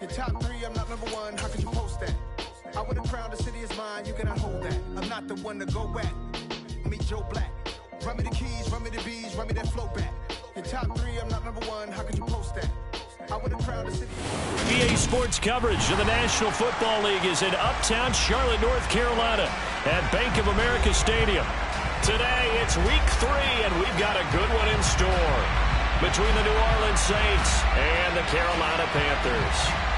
Your top three, I'm not number one. How could you post that? I would have crowned the city is mine. You cannot hold that. I'm not the one to go back. Meet Joe Black. Run me the keys, run me the bees, run me that flow back. Your top three, I'm not number one. How could you post that? I would have crowned the city. EA Sports coverage of the National Football League is in uptown Charlotte, North Carolina at Bank of America Stadium. Today, it's week 3, and we've got a good one in store between the New Orleans Saints and the Carolina Panthers.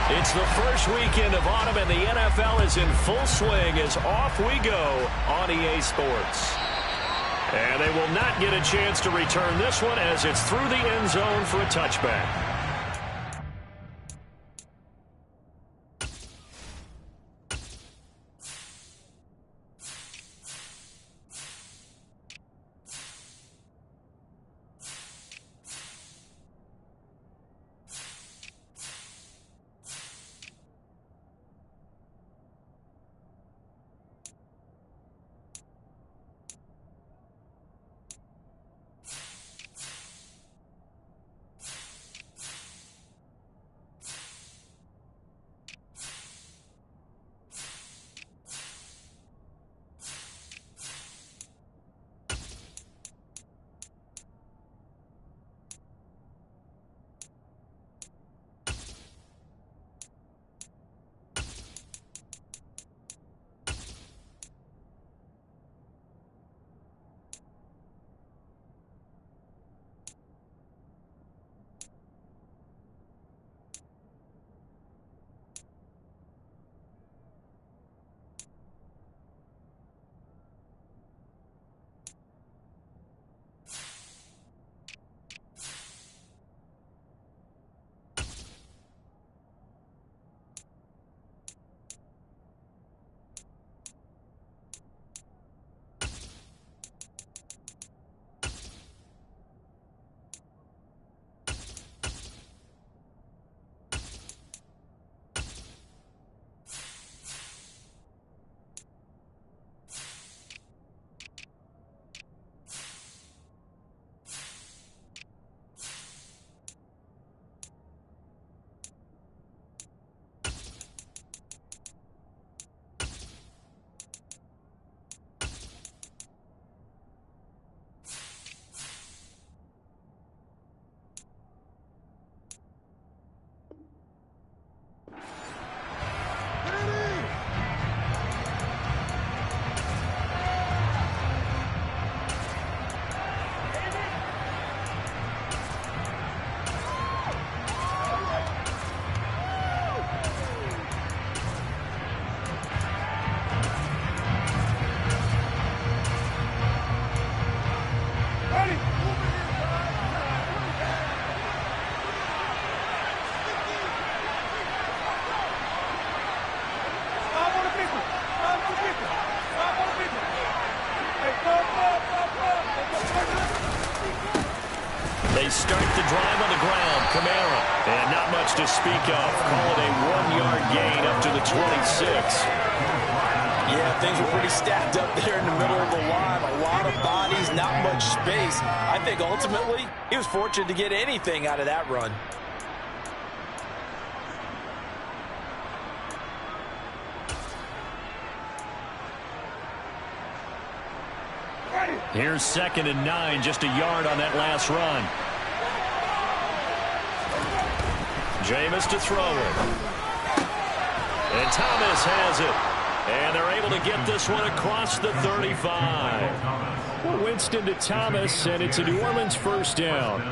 It's the first weekend of autumn, and the NFL is in full swing as off we go on EA Sports. And they will not get a chance to return this one as it's through the end zone for a touchback. They start the drive on the ground. Kamara. And not much to speak of. Call it a 1-yard gain up to the 26. Yeah, things were pretty stacked up there in the middle of the line. A lot of bodies, not much space. I think ultimately he was fortunate to get anything out of that run. Here's 2nd and 9, just a yard on that last run. Jameis to throw it. And Thomas has it. And they're able to get this one across the 35. Winston to Thomas, and it's a New Orleans first down.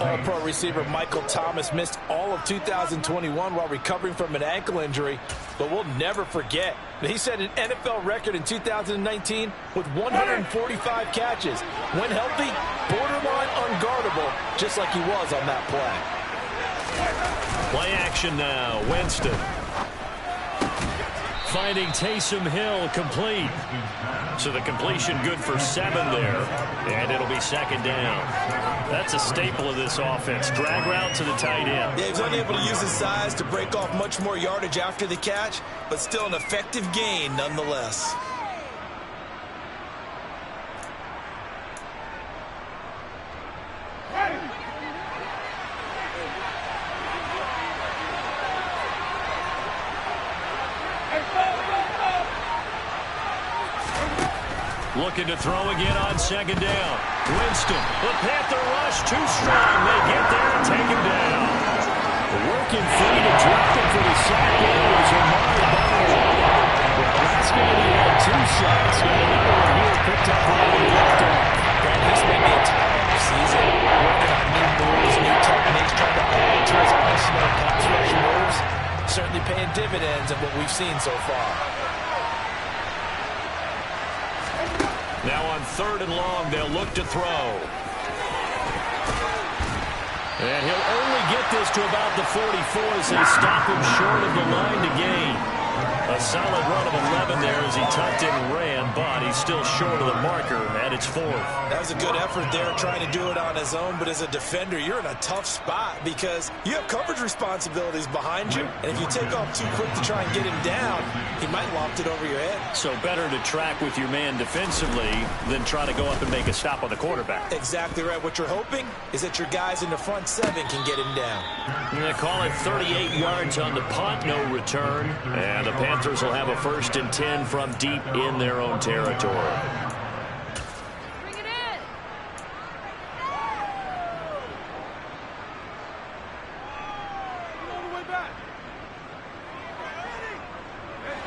All-pro receiver Michael Thomas missed all of 2021 while recovering from an ankle injury. But we'll never forget that he set an NFL record in 2019 with 145 catches. When healthy, borderline unguardable, just like he was on that play. Play action now. Winston. Finding Taysom Hill complete. So the completion good for 7 there. And it'll be 2nd down. That's a staple of this offense. Drag route to the tight end. Yeah, he's unable to use his size to break off much more yardage after the catch, but still an effective gain nonetheless. Looking to throw again on second down. Winston, the Panther rush too strong. They get there and take him down. Working free to drop him for the sack there was Amari Butler. Last game he had 2 sacks. Got another one here picked up while he left off. This may be a tough season. Working on new moves, new techniques, trying to add to his arsenal of pass rush moves. Certainly paying dividends of what we've seen so far. Now on 3rd and long, they'll look to throw. And he'll only get this to about the 44 as they stop him short of the line to gain. A solid run of 11 there as he tucked in and ran, but he's still short of the marker, and it's 4th. That was a good effort there trying to do it on his own, but as a defender, you're in a tough spot because you have coverage responsibilities behind you, and if you take off too quick to try and get him down, he might loft it over your head. So better to track with your man defensively than try to go up and make a stop on the quarterback. Exactly right. What you're hoping is that your guys in the front 7 can get him down. They call it 38 yards on the punt, no return, and the Panthers will have a 1st and 10 from deep in their own territory. Bring it in.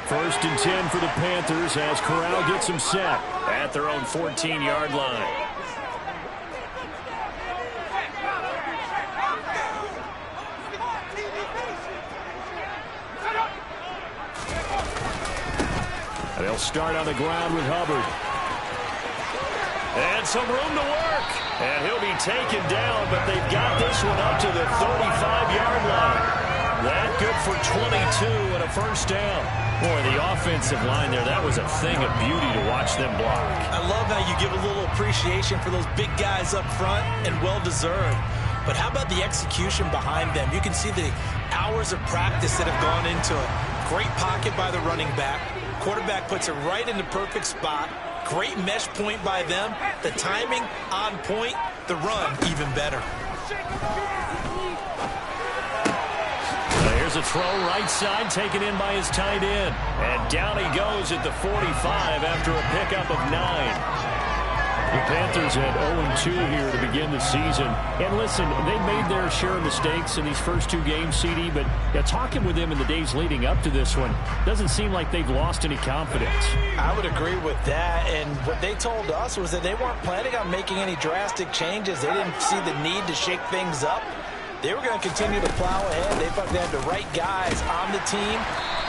1st and 10 for the Panthers as Corral gets him set at their own 14-yard line. They'll start on the ground with Hubbard. And some room to work. And he'll be taken down, but they've got this one up to the 35-yard line. That good for 22 and a 1st down. Boy, the offensive line there, that was a thing of beauty to watch them block. I love how you give a little appreciation for those big guys up front, and well-deserved. But how about the execution behind them? You can see the hours of practice that have gone into it. Great pocket by the running back. Quarterback puts it right in the perfect spot. Great mesh point by them. The timing on point. The run even better. Here's a throw right side taken in by his tight end. And down he goes at the 45 after a pickup of 9. The Panthers had 0-2 here to begin the season. And listen, they made their share of mistakes in these first 2 games, CD, but talking with them in the days leading up to this one, doesn't seem like they've lost any confidence. I would agree with that, and what they told us was that they weren't planning on making any drastic changes. They didn't see the need to shake things up. They were going to continue to plow ahead. They thought they had the right guys on the team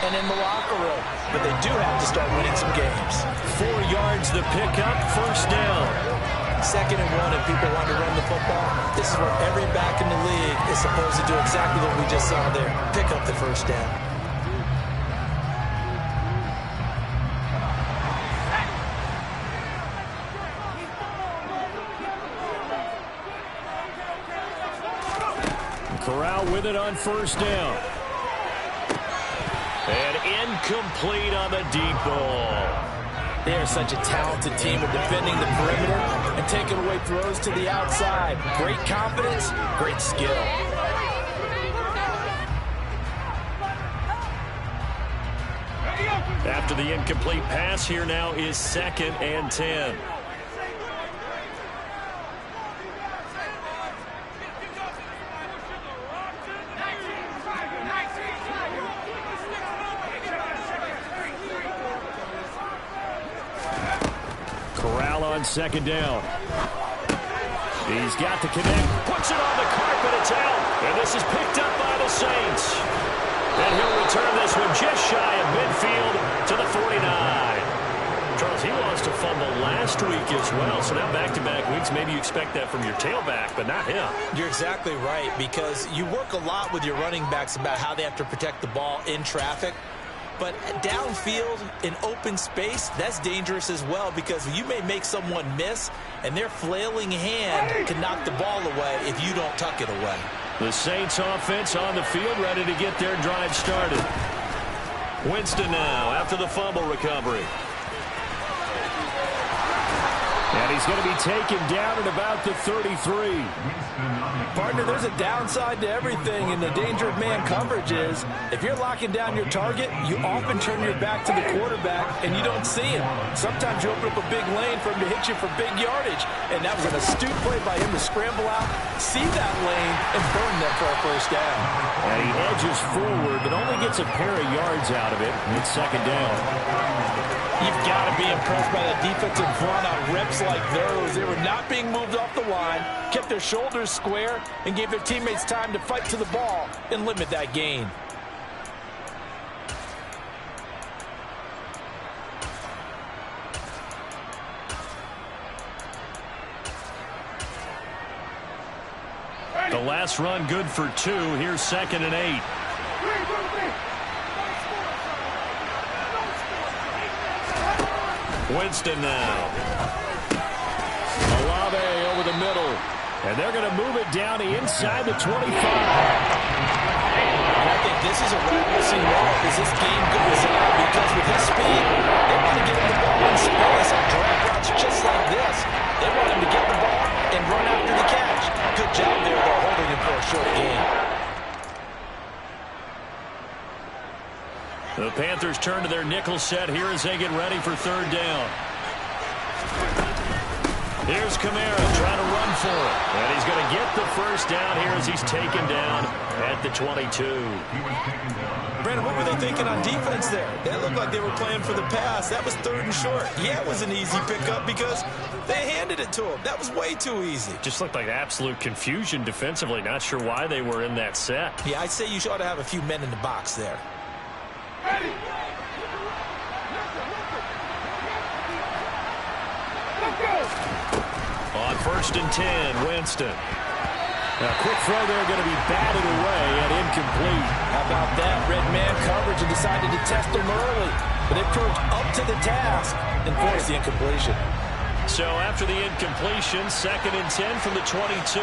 and in the locker room. But they do have to start winning some games. 4 yards the pickup, 1st down. 2nd and 1, and people want to run the football. This is where every back in the league is supposed to do exactly what we just saw there. Pick up the 1st down. Corral with it on 1st down. And incomplete on the deep ball. They are such a talented team at defending the perimeter and taking away throws to the outside. Great confidence, great skill. After the incomplete pass, here now is 2nd and 10. Corral on 2nd down. He's got to connect, puts it on the carpet, it's out. And this is picked up by the Saints. And he'll return this one just shy of midfield to the 49. Charles, he lost a fumble last week as well, so now back-to-back weeks, maybe you expect that from your tailback, but not him. You're exactly right, because you work a lot with your running backs about how they have to protect the ball in traffic. But downfield in open space, that's dangerous as well, because you may make someone miss, and their flailing hand can knock the ball away if you don't tuck it away. The Saints offense on the field, ready to get their drive started. Winston now after the fumble recovery. And he's going to be taken down at about the 33. Partner, there's a downside to everything, and the danger of man coverage is if you're locking down your target, you often turn your back to the quarterback, and you don't see him. Sometimes you open up a big lane for him to hit you for big yardage, and that was an astute play by him to scramble out, see that lane, and burn them for a first down. And he edges forward, but only gets a pair of yards out of it. It's second down. You've got to be impressed by the defensive front on reps like those. They were not being moved off the line, kept their shoulders square, and gave their teammates time to fight to the ball and limit that gain. The last run good for 2. Here's 2nd and 8. Winston now. Olave over the middle. And they're going to move it down to inside the 25. I think this is a rifle moment as this game goes on, because with his speed, they want to get him the ball in space on drag routes just like this. They want him to get the ball and run after the catch. Good job there, though, holding him for a short gain. The Panthers turn to their nickel set here as they get ready for 3rd down. Here's Kamara trying to run for it. And he's going to get the first down here as he's taken down at the 22. Brandon, what were they thinking on defense there? They looked like they were playing for the pass. That was 3rd and short. Yeah, it was an easy pickup because they handed it to him. That was way too easy. Just looked like absolute confusion defensively. Not sure why they were in that set. Yeah, I'd say you ought to have a few men in the box there. On 1st and 10, Winston. Now, quick throw there, going to be batted away and incomplete. How about that? Red man coverage and decided to test him early. But it proved up to the task and forced the incompletion. So after the incompletion, 2nd and 10 from the 22.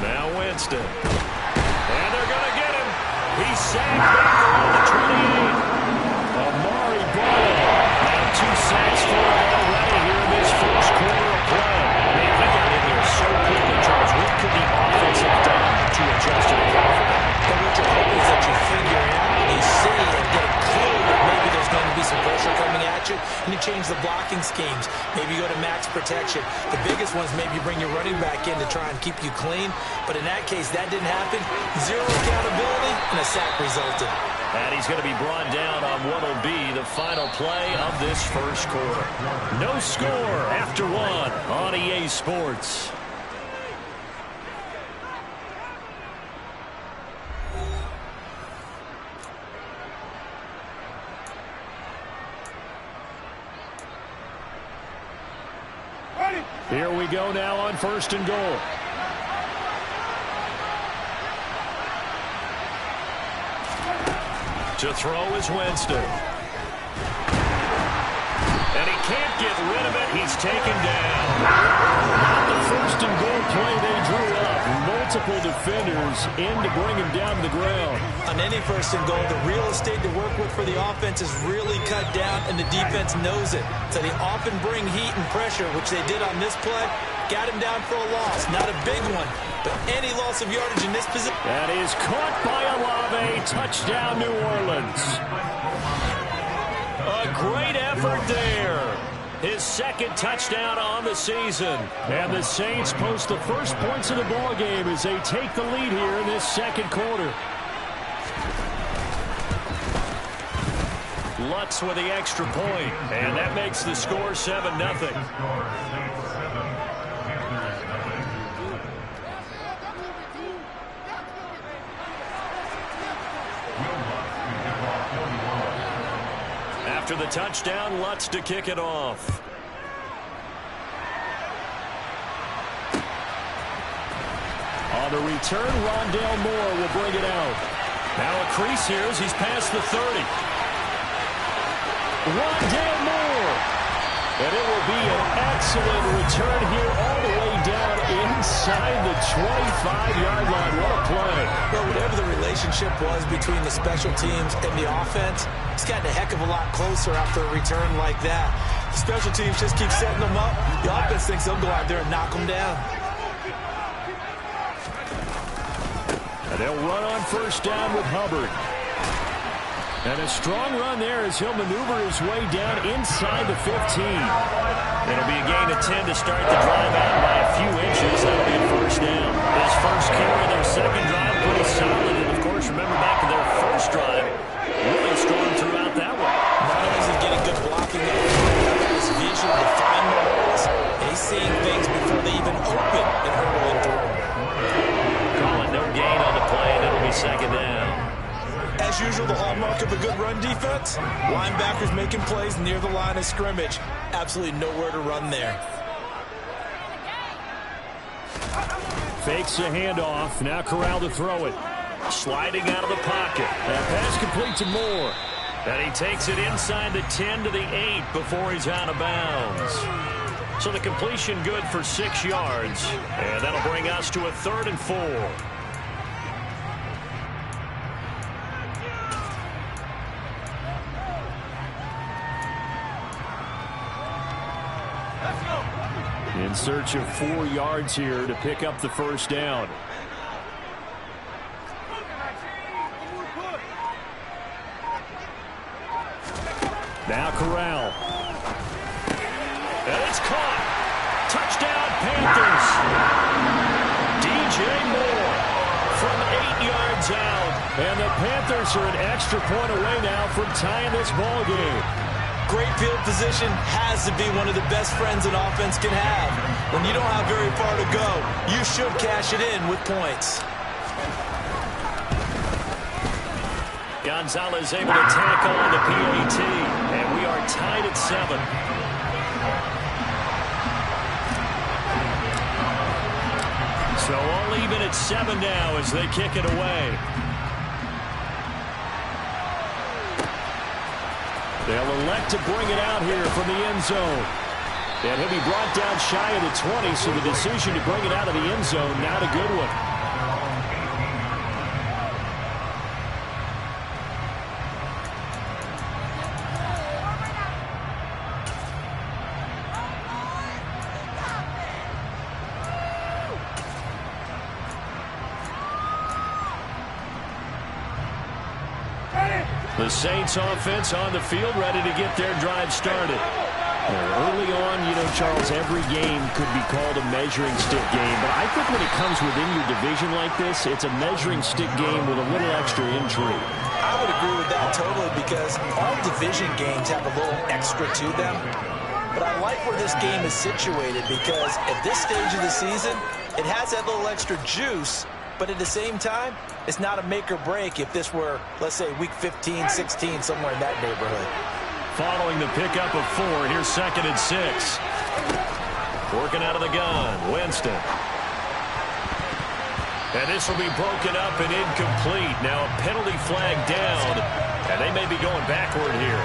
Now Winston. And they're going to get him. He's sacked back around the 28. Amari Barlow. Now 2 sacks for him already here in this first quarter of play. Man, he got in there so quickly, Charles. What could the offense have done to adjust to the profit? And what you're hoping is that you figure out, you see, and get a clue that maybe there's going to be some pressure coming at you, and you change the blocking schemes. Maybe you go to max protection. The biggest ones, maybe you bring your running back in to try and keep you clean. But in that case, that didn't happen. 0 accountability, and a sack resulted. And he's going to be brought down on what will be the final play of this first quarter. No score after 1 on EA Sports. Here we go now on 1st and goal. To throw is Winston. And he can't get rid of it. He's taken down. Not the 1st and goal play they drew up. Multiple defenders in to bring him down to the ground. On any 1st and goal, the real estate to work with for the offense is really cut down, and the defense knows it. So they often bring heat and pressure, which they did on this play. Got him down for a loss. Not a big one, but any loss of yardage in this position. That is caught by Olave. Touchdown, New Orleans. A great effort there. His 2nd touchdown on the season. And the Saints post the first points of the ball game as they take the lead here in this 2nd quarter. Lutz with the extra point, and that makes the score 7-0. After the touchdown, Lutz to kick it off. On the return, Rondale Moore will bring it out. Now a crease here as he's past the 30. Rondale Moore. And it will be an excellent return here all the way down inside the 25-yard line. What a play. Well, whatever the relationship was between the special teams and the offense, it's gotten a heck of a lot closer after a return like that. Special teams just keep setting them up. The offense thinks they'll go out there and knock them down. And they'll run on first down with Hubbard. And a strong run there as he'll maneuver his way down inside the 15. It'll be a gain of 10 to start the drive out by a few inches. That'll be a first down. This first carry, their second drive, pretty solid. And, of course, remember back to their first drive, really strong throughout that one. Not only is he getting good blocking, his vision to find the holes. He's seeing things before they even open and hurdle and throw. Call it no gain on the play, and it'll be second down. As usual, the hallmark of a good run defense, linebackers making plays near the line of scrimmage. Absolutely nowhere to run there. Fakes a handoff. Now Corral to throw it. Sliding out of the pocket. That pass complete to Moore. And he takes it inside the 10 to the 8 before he's out of bounds. So the completion good for 6 yards. And that'll bring us to a 3rd and 4. In search of 4 yards here to pick up the first down. Now Corral. And it's caught. Touchdown Panthers. DJ Moore from 8 yards out. And the Panthers are an extra point away now from tying this ball game. Great field position has to be one of the best friends an offense can have. When you don't have very far to go, you should cash it in with points. Gonzalez able to tackle on the PAT, and we are tied at 7. So all even at 7 now as they kick it away. They'll elect to bring it out here from the end zone. And he'll be brought down shy of the 20, so the decision to bring it out of the end zone, not a good one. The Saints offense on the field, ready to get their drive started. Early on, Charles, every game could be called a measuring stick game. But I think when it comes within your division like this, it's a measuring stick game with a little extra intrigue. I would agree with that totally because all division games have a little extra to them. But I like where this game is situated because at this stage of the season, it has that little extra juice. But at the same time, it's not a make or break if this were, let's say, week 15, 16, somewhere in that neighborhood. Following the pickup of 4, here's 2nd and 6. Working out of the gun, Winston. And this will be broken up and incomplete. Now a penalty flag down, and they may be going backward here.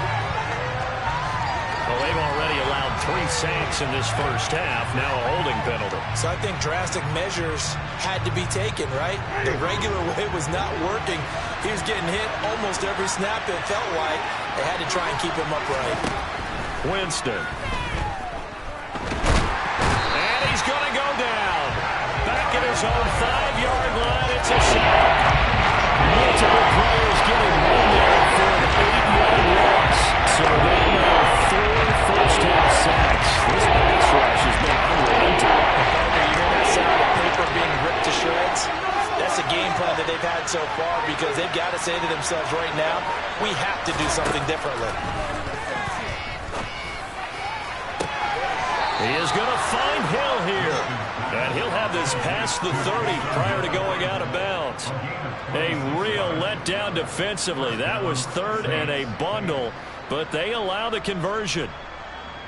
Well, they've already allowed 3 sacks in this first half. Now a holding penalty. So I think drastic measures had to be taken, right? The regular way was not working. He was getting hit almost every snap, it felt like. They had to try and keep him upright. Winston. And he's going to go down. Back at his own 5-yard line. It's a sack. Multiple players getting home there for an 8-yard loss. So they know 4 first-half sacks. This pass rush has been unrelenting. You hear that sound of paper being ripped to shreds? That's a game plan that they've had so far because they've got to say to themselves right now, we have to do something differently. He is going to find Hill here. And he'll have this past the 30 prior to going out of bounds. A real letdown defensively. That was 3rd and a bundle, but they allow the conversion.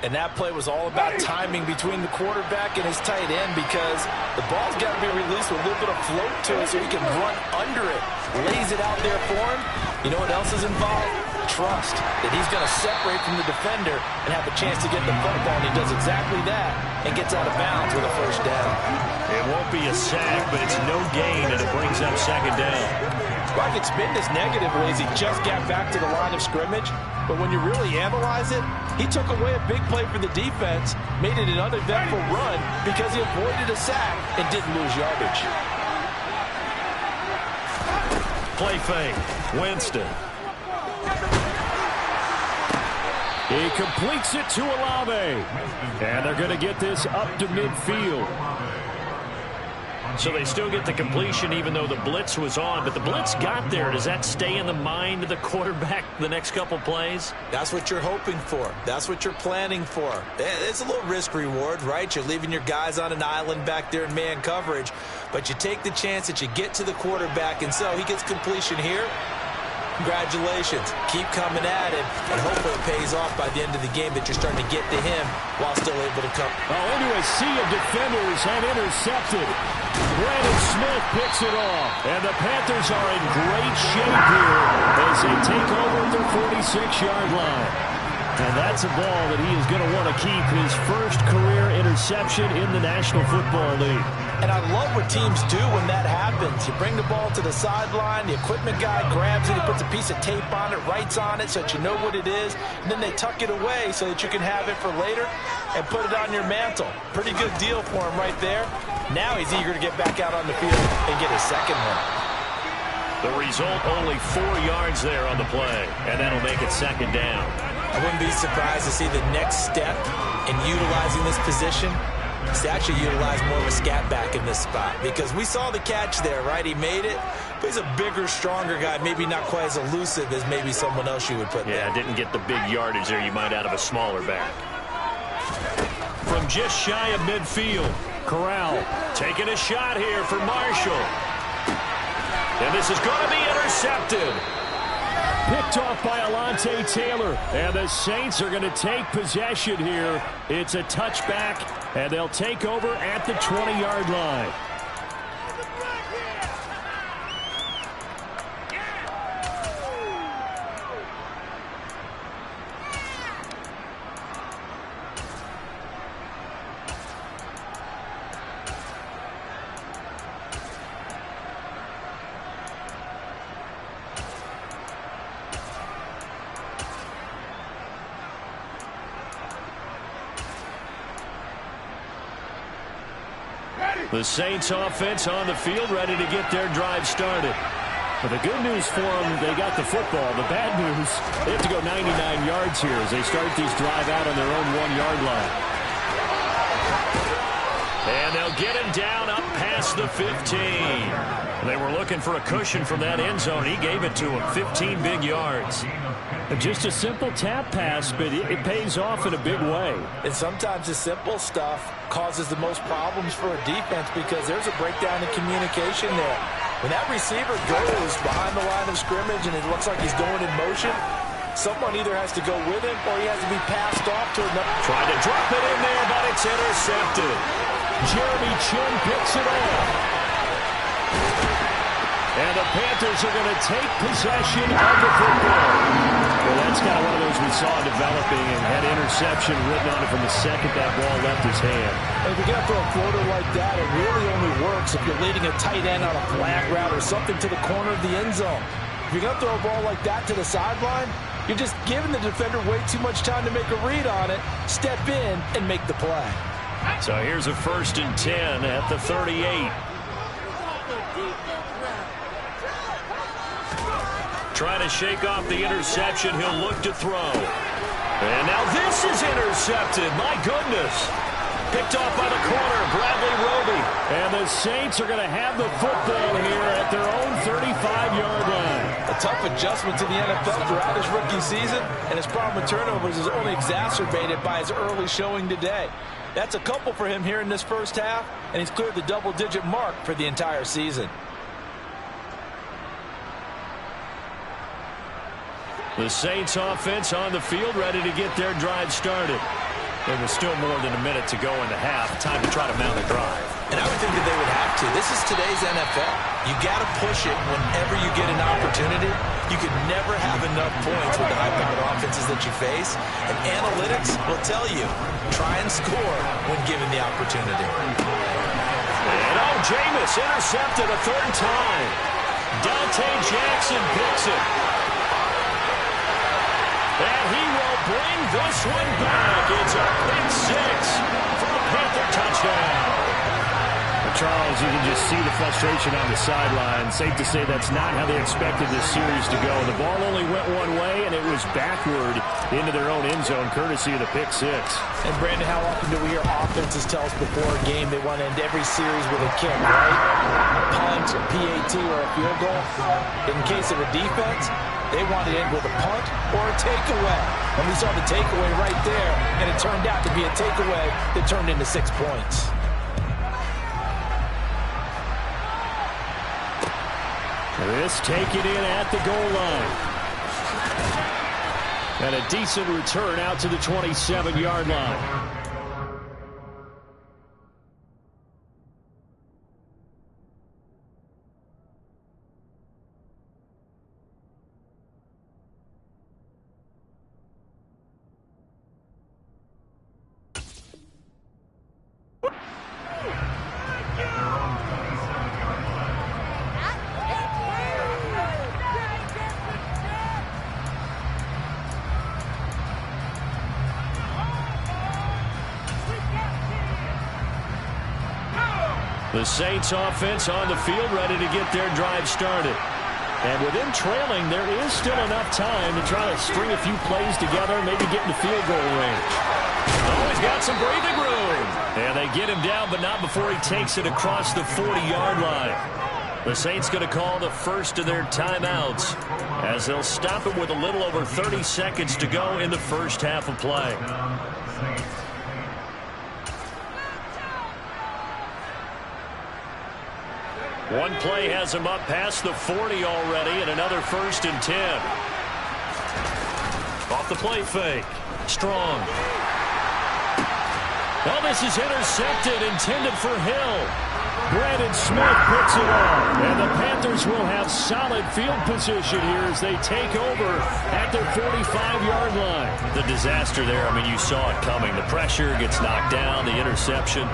And that play was all about timing between the quarterback and his tight end because the ball's got to be released with a little bit of float to it so he can run under it. Lays it out there for him. You know what else is involved? Trust that he's going to separate from the defender and have a chance to get the football, and he does exactly that and gets out of bounds with a first down. It won't be a sack, but it's no gain, and it brings up 2nd down. Well, I could spin this negatively as he just got back to the line of scrimmage. But when you really analyze it, he took away a big play for the defense, made it an uneventful run because he avoided a sack and didn't lose yardage. Play fake. Winston. He completes it to Olave. And they're going to get this up to midfield. So they still get the completion even though the blitz was on. But the blitz got there. Does that stay in the mind of the quarterback the next couple plays? That's what you're hoping for. That's what you're planning for. It's a little risk reward, right? You're leaving your guys on an island back there in man coverage. But you take the chance that you get to the quarterback. And so he gets completion here. Congratulations. Keep coming at him, and hopefully it pays off by the end of the game that you're starting to get to him while still able to come. Into a sea of defenders and intercepted. Brandon Smith picks it off, and the Panthers are in great shape here as they take over at their 46-yard line. And that's a ball that he is going to want to keep, his first career interception in the National Football League. And I love what teams do when that happens. You bring the ball to the sideline, the equipment guy grabs it, he puts a piece of tape on it, writes on it so that you know what it is, and then they tuck it away so that you can have it for later and put it on your mantle. Pretty good deal for him right there. Now he's eager to get back out on the field and get his second one. The result, only 4 yards there on the play, and that'll make it second down. I wouldn't be surprised to see the next step in utilizing this position is to actually utilize more of a scat back in this spot, because we saw the catch there, right? He made it, but he's a bigger, stronger guy, maybe not quite as elusive as maybe someone else you would put there. Yeah, didn't get the big yardage there you might out of a smaller back. From just shy of midfield, Corral taking a shot here for Marshall. And this is going to be intercepted. Picked off by Alontae Taylor. And the Saints are going to take possession here. It's a touchback, and they'll take over at the 20-yard line. The Saints offense on the field, ready to get their drive started. But the good news for them, they got the football. The bad news, they have to go 99 yards here as they start this drive out on their own 1-yard line. And they'll get him down up past the 15. They were looking for a cushion from that end zone. He gave it to him, 15 big yards. Just a simple tap pass, but it pays off in a big way. And sometimes the simple stuff causes the most problems for a defense because there's a breakdown in communication there. When that receiver goes behind the line of scrimmage and it looks like he's going in motion, someone either has to go with him or he has to be passed off to another. Trying to drop it in there, but it's intercepted. Jeremy Chinn picks it off. And the Panthers are going to take possession of the football. Well, that's kind of one of those we saw developing and had interception written on it from the second that ball left his hand. And if you're going to throw a floater like that, it really only works if you're leading a tight end on a flat route or something to the corner of the end zone. If you're going to throw a ball like that to the sideline, you're just giving the defender way too much time to make a read on it, step in, and make the play. So here's a 1st and 10 at the 38. Trying to shake off the interception. He'll look to throw. And now this is intercepted. My goodness. Picked off by the corner, Bradley Roby. And the Saints are going to have the football here at their own 35-yard line. A tough adjustment to the NFL throughout his rookie season, and his problem with turnovers is only exacerbated by his early showing today. That's a couple for him here in this first half, and he's cleared the double-digit mark for the entire season. The Saints offense on the field, ready to get their drive started. There was still more than a minute to go in the half. Time to try to mount a drive. And I would think that they would have to. This is today's NFL. You got to push it whenever you get an opportunity. You could never have enough points with the high-powered offenses that you face. And analytics will tell you, try and score when given the opportunity. And Jameis intercepted a 3rd time. Dante Jackson picks it. And he will bring this one back. It's a pick six for the Panther touchdown. Charles, you can just see the frustration on the sideline. Safe to say that's not how they expected this series to go. The ball only went one way, and it was backward into their own end zone, courtesy of the pick six. And, Brandon, how often do we hear offenses tell us before a game they want to end every series with a kick, right? Punt, PAT, or a field goal. In case of a defense, they want to end with a punt or a takeaway. And we saw the takeaway right there, and it turned out to be a takeaway that turned into 6 points. This taken in at the goal line. And a decent return out to the 27-yard line. The Saints offense on the field, ready to get their drive started. And with them trailing, there is still enough time to try to string a few plays together and maybe get into field goal range. Oh, he's got some breathing room. And they get him down, but not before he takes it across the 40-yard line. The Saints going to call the first of their timeouts as they'll stop it with a little over 30 seconds to go in the first half of play. One play has him up past the 40 already, and another 1st and 10. Off the play fake. Strong. Oh, this is intercepted, intended for Hill. Brandon Smith picks it up, and the Panthers will have solid field position here as they take over at their 45-yard line. The disaster there, I mean, you saw it coming. The pressure gets knocked down, the interception.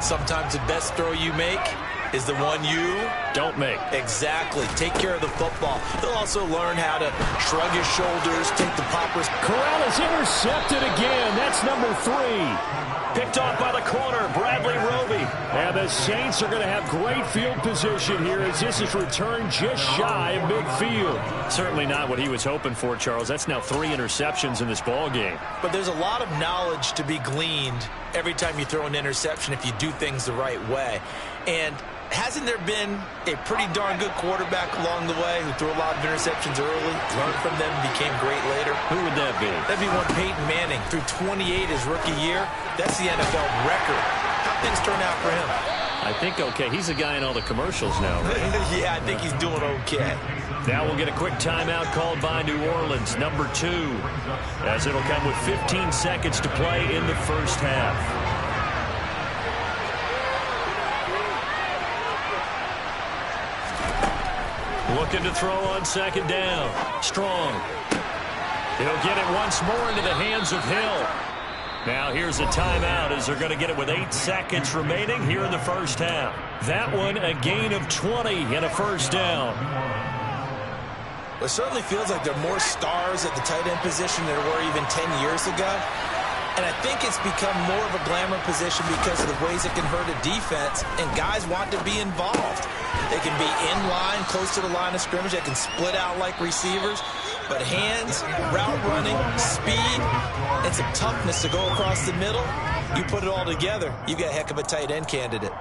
Sometimes the best throw you make is the one you don't make. Exactly. Take care of the football. They'll also learn how to shrug his shoulders, take the poppers. Corral is intercepted again. That's number 3. Picked off by the corner, Bradley Roby. And the Saints are going to have great field position here as this is returned just shy of midfield. Certainly not what he was hoping for, Charles. That's now 3 interceptions in this ball game. But there's a lot of knowledge to be gleaned every time you throw an interception if you do things the right way. And hasn't there been a pretty darn good quarterback along the way who threw a lot of interceptions early, learned from them, and became great later? Who would that be? That'd be one Peyton Manning. Threw 28 his rookie year. That's the NFL record. How things turn out for him? I think okay. He's a guy in all the commercials now, right? Yeah, I think he's doing okay. Now we'll get a quick timeout called by New Orleans, number 2, as it'll come with 15 seconds to play in the first half. Looking to throw on 2nd down. Strong. He'll get it once more into the hands of Hill. Now here's a timeout as they're going to get it with 8 seconds remaining here in the first half. That one a gain of 20 and a first down. Well, it certainly feels like there are more stars at the tight end position than there were even 10 years ago. And I think it's become more of a glamour position because of the ways it can hurt a defense, and guys want to be involved. They can be in line, close to the line of scrimmage. They can split out like receivers. But hands, route running, speed, and some toughness to go across the middle, you put it all together, you've got a heck of a tight end candidate.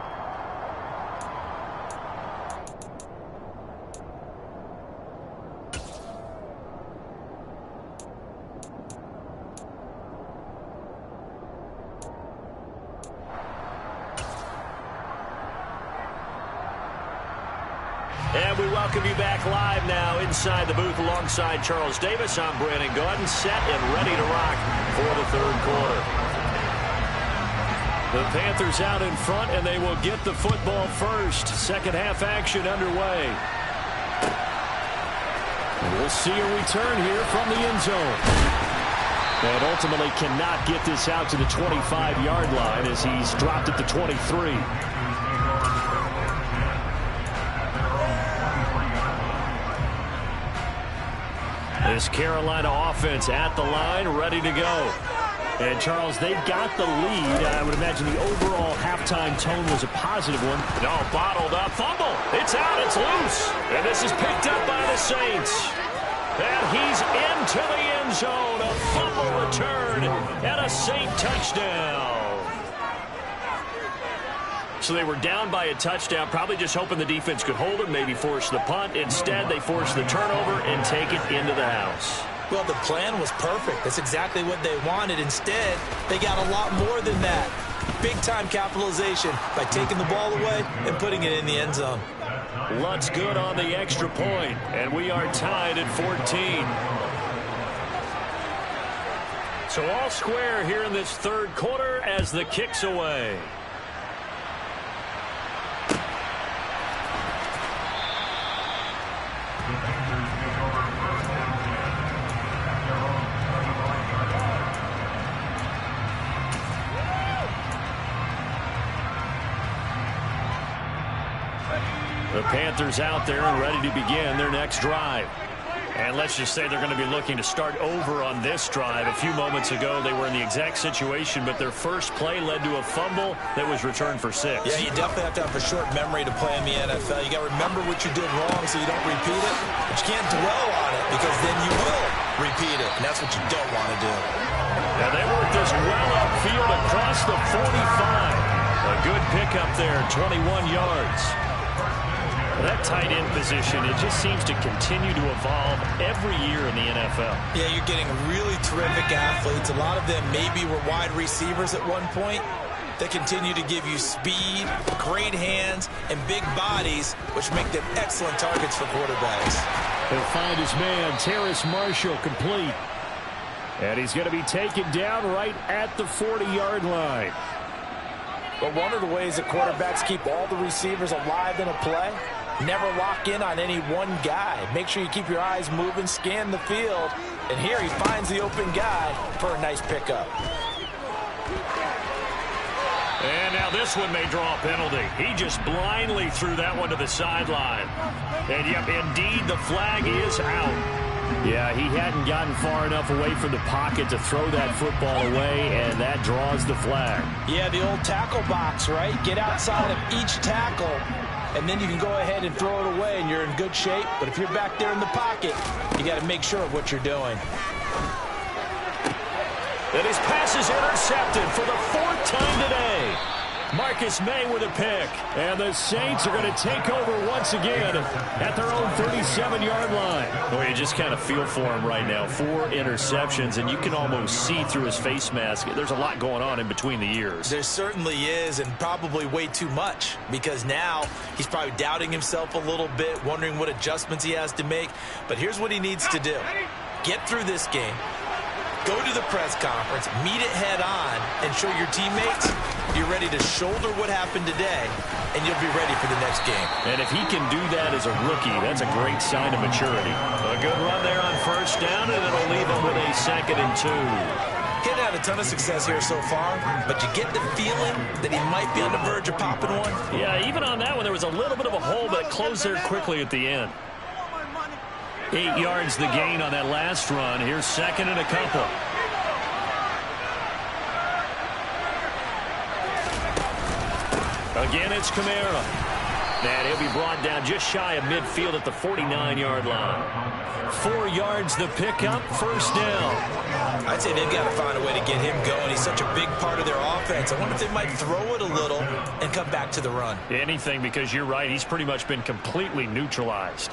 And we welcome you back live now inside the booth alongside Charles Davis. I'm Brandon Gaudin, set and ready to rock for the 3rd quarter. The Panthers out in front, and they will get the football first. Second half action underway. We'll see a return here from the end zone. And ultimately cannot get this out to the 25-yard line as he's dropped at the 23. This Carolina offense at the line, ready to go. And, Charles, they got the lead. I would imagine the overall halftime tone was a positive one. No, bottled up. Fumble. It's out. It's loose. And this is picked up by the Saints. And he's into the end zone. A fumble return and a Saint touchdown. So they were down by a touchdown, probably just hoping the defense could hold it, maybe force the punt. Instead, they forced the turnover and take it into the house. Well, the plan was perfect. That's exactly what they wanted. Instead, they got a lot more than that. Big-time capitalization by taking the ball away and putting it in the end zone. Lutt's good on the extra point, and we are tied at 14. So all square here in this third quarter as the kick's away. The Panthers out there and ready to begin their next drive. And let's just say they're going to be looking to start over on this drive. A few moments ago, they were in the exact situation, but their first play led to a fumble that was returned for 6. Yeah, you definitely have to have a short memory to play in the NFL. You got to remember what you did wrong so you don't repeat it. But you can't dwell on it because then you will repeat it, and that's what you don't want to do. Now they work this well upfield across the 45. A good pickup there, 21 yards. That tight end position, it just seems to continue to evolve every year in the NFL. Yeah, you're getting really terrific athletes. A lot of them maybe were wide receivers at one point. They continue to give you speed, great hands, and big bodies, which make them excellent targets for quarterbacks. He'll find his man, Terrace Marshall, complete. And he's going to be taken down right at the 40-yard line. But one of the ways that quarterbacks keep all the receivers alive in a play, never lock in on any one guy. Make sure you keep your eyes moving, scan the field. And here he finds the open guy for a nice pickup. And now this one may draw a penalty. He just blindly threw that one to the sideline. And, yep, indeed, the flag is out. Yeah, he hadn't gotten far enough away from the pocket to throw that football away, and that draws the flag. Yeah, the old tackle box, right? Get outside of each tackle, and then you can go ahead and throw it away, and you're in good shape. But if you're back there in the pocket, you got to make sure of what you're doing. And his pass is intercepted for the 4th time today. Marcus May with a pick. And the Saints are going to take over once again at their own 37-yard line. Well, you just kind of feel for him right now. 4 interceptions, and you can almost see through his face mask. There's a lot going on in between the ears. There certainly is, and probably way too much, because now he's probably doubting himself a little bit, wondering what adjustments he has to make. But here's what he needs to do. Get through this game. Go to the press conference, meet it head on, and show your teammates you're ready to shoulder what happened today, and you'll be ready for the next game. And if he can do that as a rookie, that's a great sign of maturity. A good run there on first down, and it'll leave him with a 2nd and 2. He's had a ton of success here so far, but you get the feeling that he might be on the verge of popping one. Yeah, even on that one, there was a little bit of a hole, but it closed there quickly at the end. 8 yards the gain on that last run. Here's 2nd and a couple. Again, it's Kamara. And he'll be brought down just shy of midfield at the 49-yard line. 4 yards the pickup, first down. I'd say they've got to find a way to get him going. He's such a big part of their offense. I wonder if they might throw it a little and come back to the run. Anything, because you're right. He's pretty much been completely neutralized.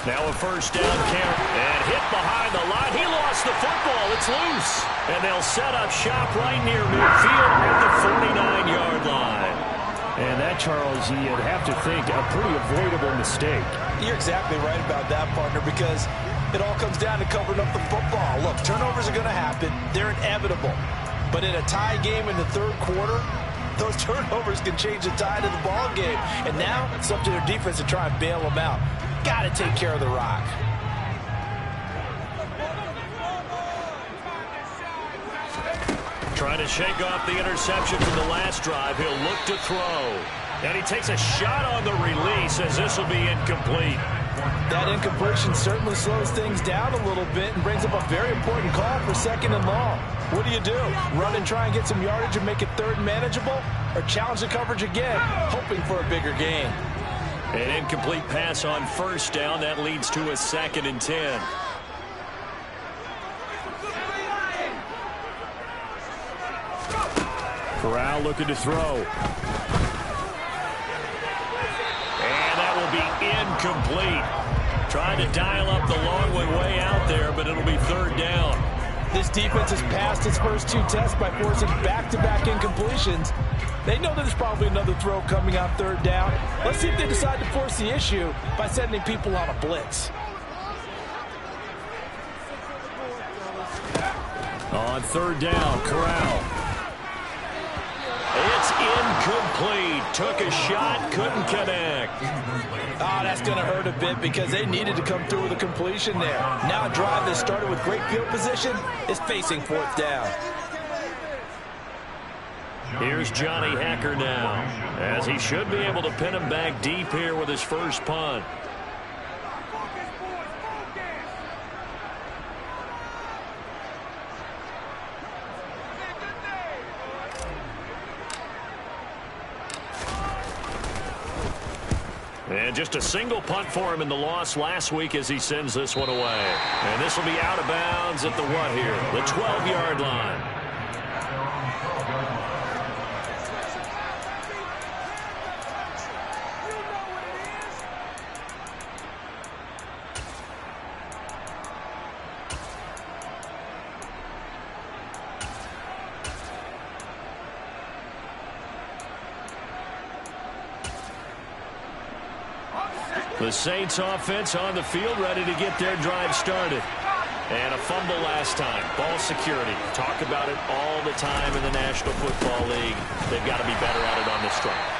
Now a first down carry. And hit behind the line. He lost the football. It's loose. And they'll set up shop right near midfield at the 49-yard line. And that, Charles, you'd have to think a pretty avoidable mistake. You're exactly right about that, partner, because it all comes down to covering up the football. Look, turnovers are going to happen. They're inevitable. But in a tie game in the third quarter, those turnovers can change the tide of the ball game. And now it's up to their defense to try and bail them out. Got to take care of the rock. Trying to shake off the interception from the last drive. He'll look to throw. And he takes a shot on the release as this will be incomplete. That incompletion certainly slows things down a little bit and brings up a very important call for 2nd and long. What do? Run and try and get some yardage and make it 3rd and manageable? Or challenge the coverage again, hoping for a bigger gain? An incomplete pass on 1st down. That leads to a 2nd and 10. Corral looking to throw. And that will be incomplete. Trying to dial up the long one way out there, but it'll be 3rd down. This defense has passed its first 2 tests by forcing back-to-back incompletions. They know there's probably another throw coming on 3rd down. Let's see if they decide to force the issue by sending people on a blitz. On 3rd down, Corral. It's incomplete. Took a shot, couldn't connect. That's going to hurt a bit because they needed to come through with a completion there. Now a drive that started with great field position is facing 4th down. Here's Johnny Hacker now, as he should be able to pin him back deep here with his first punt. And just a single punt for him in the loss last week as he sends this one away. And this will be out of bounds at the what here? The 12-yard line. The Saints offense on the field, ready to get their drive started. And a fumble last time. Ball security. Talk about it all the time in the National Football League. They've got to be better at it on this drive.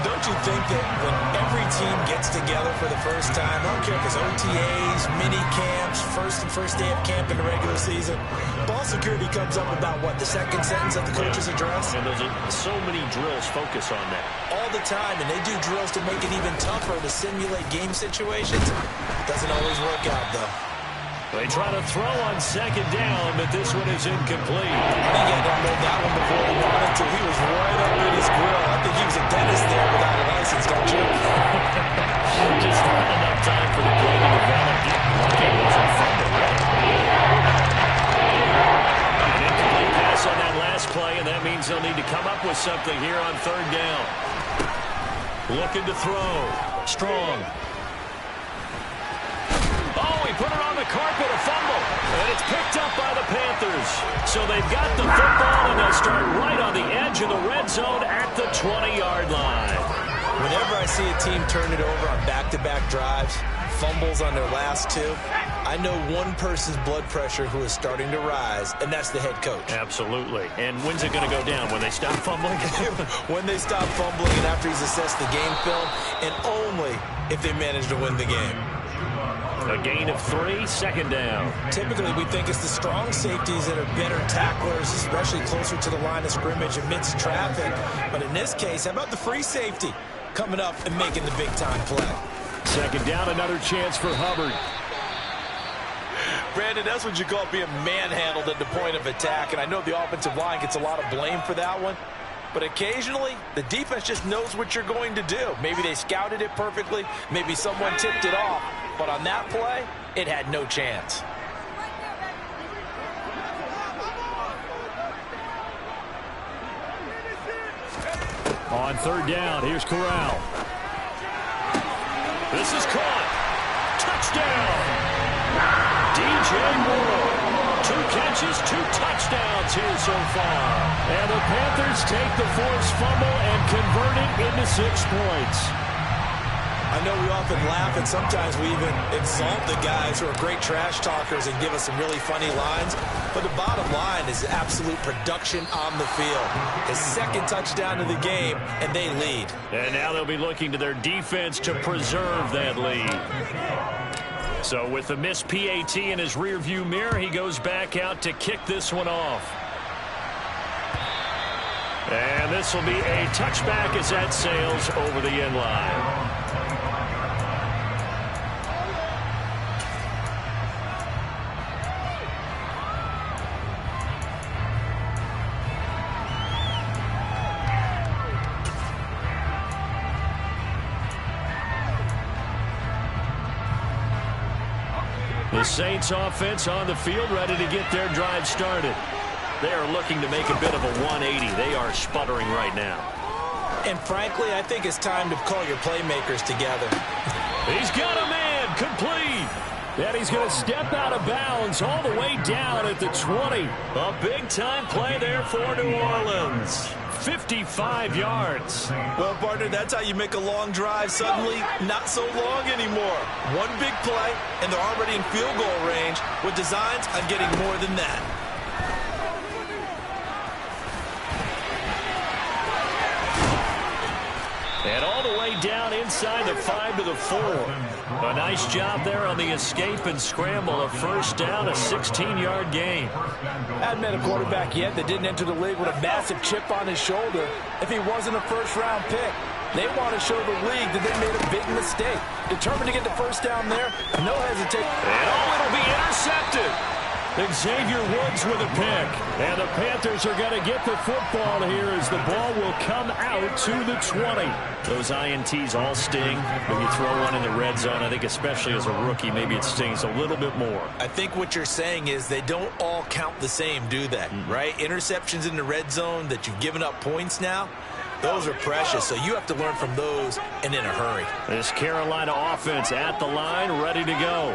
Don't you think that when every team gets together for the first time, I don't care if it's OTAs, mini camps, first day of camp in the regular season, ball security comes up about what, the second sentence of the coach's address? And there's so many drills focus on that. All the time, and they do drills to make it even tougher to simulate game situations. Doesn't always work out, though. They try to throw on 2nd down, but this one is incomplete. I think he had downloaded that one before he wanted to. He was right up in his grill. I think he was a dentist there without a license, don't you? Just not enough time for the play to develop. Lucky it wasn't fumble, right? An incomplete pass on that last play, and that means they'll need to come up with something here on 3rd down. Looking to throw. Strong. Put it on the carpet, a fumble, and it's picked up by the Panthers. So they've got the football, and they'll start right on the edge of the red zone at the 20-yard line. Whenever I see a team turn it over on back-to-back drives, fumbles on their last 2, I know one person's blood pressure who is starting to rise, and that's the head coach. Absolutely. And when's it going to go down? When they stop fumbling? When they stop fumbling and after he's assessed the game film, and only if they manage to win the game. A gain of 3, 2nd down. Typically, we think it's the strong safeties that are better tacklers, especially closer to the line of scrimmage amidst traffic. But in this case, how about the free safety coming up and making the big-time play? 2nd down, another chance for Hubbard. Brandon, that's what you call being manhandled at the point of attack. And I know the offensive line gets a lot of blame for that one. But occasionally, the defense just knows what you're going to do. Maybe they scouted it perfectly. Maybe someone tipped it off. But on that play, it had no chance. On 3rd down, here's Corral. This is caught. Touchdown. DJ Moore. 2 catches, 2 touchdowns here so far. And the Panthers take the forced fumble and convert it into 6 points. I know we often laugh, and sometimes we even exalt the guys who are great trash talkers and give us some really funny lines. But the bottom line is absolute production on the field. His 2nd touchdown of the game, and they lead. And now they'll be looking to their defense to preserve that lead. So with the missed PAT in his rearview mirror, he goes back out to kick this one off. And this will be a touchback as that sails over the end line. The Saints offense on the field, ready to get their drive started. They are looking to make a bit of a 180. They are sputtering right now. And frankly, I think it's time to call your playmakers together. He's got a man, complete. And he's going to step out of bounds all the way down at the 20. A big-time play there for New Orleans. 55 yards. Well, partner, that's how you make a long drive suddenly not so long anymore. One big play, and they're already in field goal range with designs on getting more than that. And all the way down inside the 5 to the 4. A nice job there on the escape and scramble. A first down, a 16-yard gain. Hadn't met a quarterback yet that didn't enter the league with a massive chip on his shoulder if he wasn't a first-round pick. They want to show the league that they made a big mistake. Determined to get the first down there, no hesitation. And it'll be intercepted. Xavier Woods with a pick. And the Panthers are going to get the football here as the ball will come out to the 20. Those INTs all sting when you throw one in the red zone. I think especially as a rookie, maybe it stings a little bit more. I think what you're saying is they don't all count the same, do they? Right? Interceptions in the red zone that you've given up points now, those are precious, so you have to learn from those and in a hurry. This Carolina offense at the line, ready to go.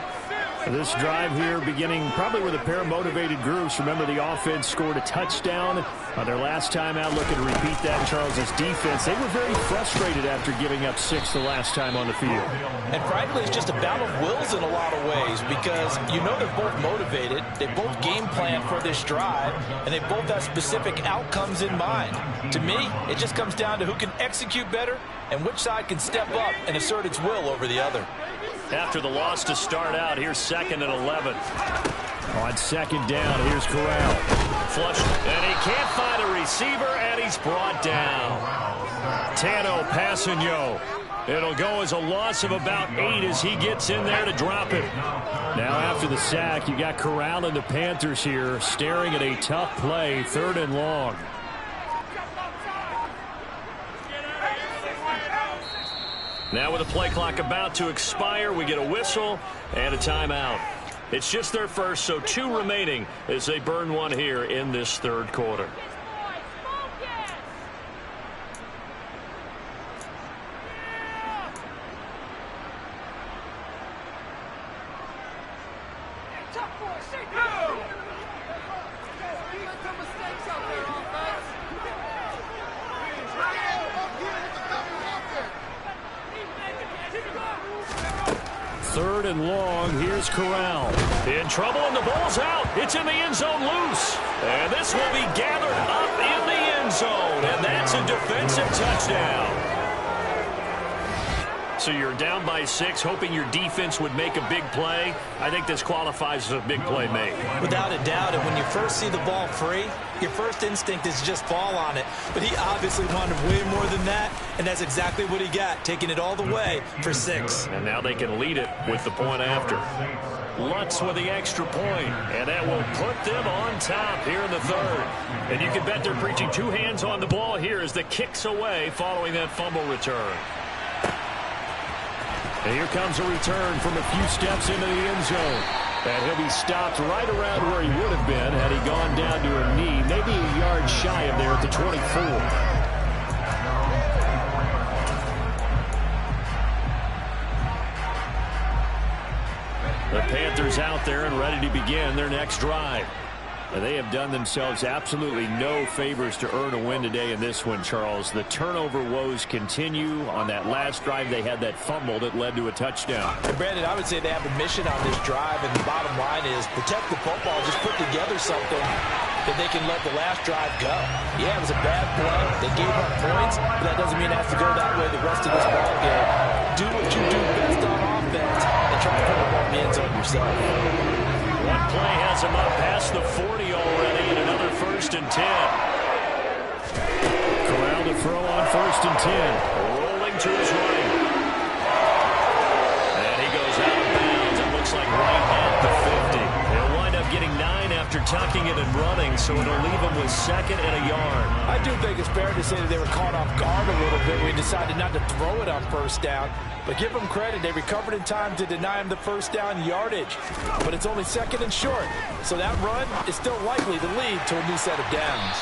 This drive here beginning probably with a pair of motivated groups. Remember, the offense scored a touchdown on their last time out. Looking to repeat that in Charles's defense. They were very frustrated after giving up 6 the last time on the field. And frankly, it's just a battle of wills in a lot of ways because you know they're both motivated. They both game plan for this drive, and they both have specific outcomes in mind. To me, it just comes down to who can execute better and which side can step up and assert its will over the other. After the loss to start out, here's 2nd and 11. On second down, here's Corral. Flush, and he can't find a receiver, and he's brought down. Tano Passanio. It'll go as a loss of about 8 as he gets in there to drop it. Now after the sack, you got Corral and the Panthers here staring at a tough play, 3rd and long. Now with the play clock about to expire, we get a whistle and a timeout. It's just their first, so 2 remaining as they burn one here in this 3rd quarter. Third and long, here's Corral. In trouble, and the ball's out. It's in the end zone loose. And this will be gathered up in the end zone. And that's a defensive touchdown. So you're down by 6, hoping your defense would make a big play. I think this qualifies as a big play made. Without a doubt, and when you first see the ball free, your first instinct is just fall on it. But he obviously wanted way more than that, and that's exactly what he got, taking it all the way for 6. And now they can lead it with the point after. Lutz with the extra point, and that will put them on top here in the 3rd. And you can bet they're preaching 2 hands on the ball here as the kick's away following that fumble return. And here comes a return from a few steps into the end zone. And he'll be stopped right around where he would have been had he gone down to a knee, maybe a yard shy of there at the 24. The Panthers out there and ready to begin their next drive. And they have done themselves absolutely no favors to earn a win today in this one, Charles. The turnover woes continue. On that last drive, they had that fumble that led to a touchdown. And Brandon, I would say they have a mission on this drive, and the bottom line is protect the football. Just put together something that they can let the last drive go. Yeah, it was a bad play. They gave up points, but that doesn't mean it has to go that way the rest of this ball game. Do what you do best on offense and try to put the ball in the end zone yourself. One play has him up past the 40 already, and another 1st and 10. throw on 1st and 10. Rolling to his right. And he goes out of bounds. It looks like right at the 50. He'll wind up getting 9 after tucking it and running, so it'll leave him with 2nd and a yard. I do think it's fair to say that they were caught off guard a little bit when we decided not to throw it on 1st down. But give them credit, they recovered in time to deny him the 1st down yardage. But it's only 2nd and short, so that run is still likely to lead to a new set of downs.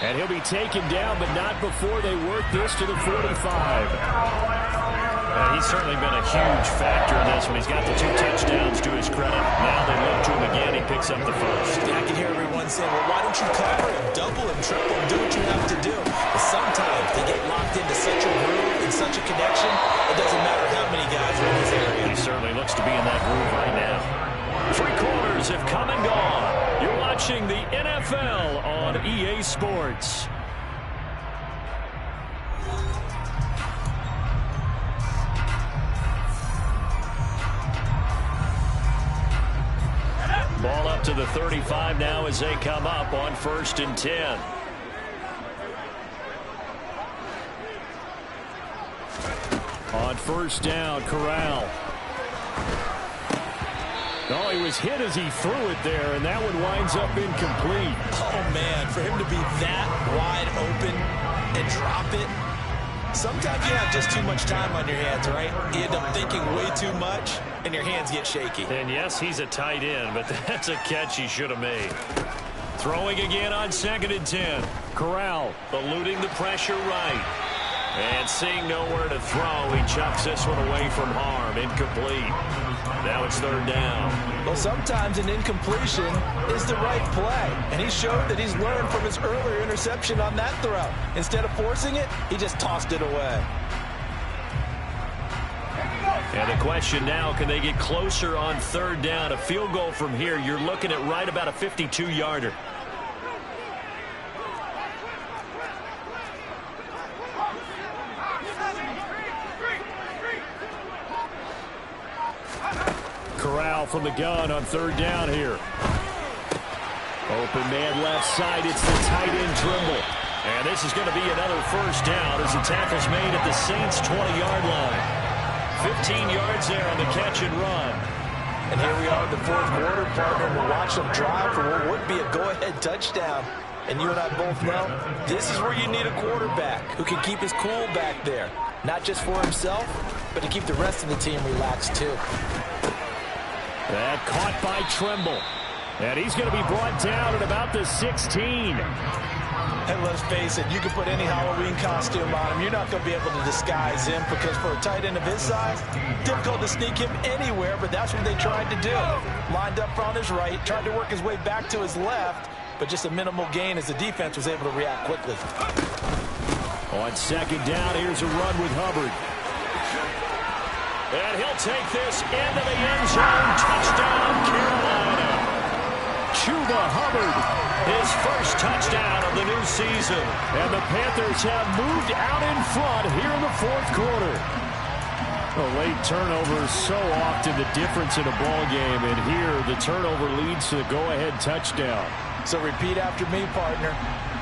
And he'll be taken down, but not before they work this to the 45. He's certainly been a huge factor in this one. He's got the 2 touchdowns to his credit. Now they look to him again. He picks up the 1st. I can hear everyone saying, well, why don't you cover him, double him, triple him, do what you have to do. But sometimes they get locked into such a groove and such a connection, it doesn't matter how many guys are in this area. He certainly looks to be in that groove right now. 3 quarters have come and gone. You're watching the NFL on EA Sports. Ball up to the 35 now as they come up on 1st and 10. On 1st down, Corral. Oh, he was hit as he threw it there, and that one winds up incomplete. Oh, man, for him to be that wide open and drop it. Sometimes you have just too much time on your hands, right? You end up thinking way too much, and your hands get shaky. And yes, he's a tight end, but that's a catch he should have made. Throwing again on 2nd and 10. Corral eluding the pressure right. And seeing nowhere to throw, he chucks this one away from harm. Incomplete. Now it's 3rd down. Well, sometimes an incompletion is the right play. And he showed that he's learned from his earlier interception on that throw. Instead of forcing it, he just tossed it away. And the question now, can they get closer on 3rd down? A field goal from here, you're looking at right about a 52-yarder. Corral from the gun on 3rd down here. Open man left side. It's the tight end Trimble. And this is going to be another 1st down as the tackle's made at the Saints' 20-yard line. 15 yards there on the catch and run. And here we are in the 4th quarter, partner, and we'll watch them drive for what would be a go-ahead touchdown. And you and I both know this is where you need a quarterback who can keep his cool back there. Not just for himself, but to keep the rest of the team relaxed too. That caught by Trimble. And he's going to be brought down at about the 16. And let's face it, you can put any Halloween costume on him. You're not going to be able to disguise him because for a tight end of his size, difficult to sneak him anywhere, but that's what they tried to do. Lined up on his right, tried to work his way back to his left, but just a minimal gain as the defense was able to react quickly. On 2nd down, here's a run with Hubbard. And he'll take this into the end zone. Touchdown, Carolina. Chuba Hubbard. His 1st touchdown of the new season. And the Panthers have moved out in front here in the 4th quarter. A late turnover is so often the difference in a ball game. And here, the turnover leads to the go-ahead touchdown. So repeat after me, partner.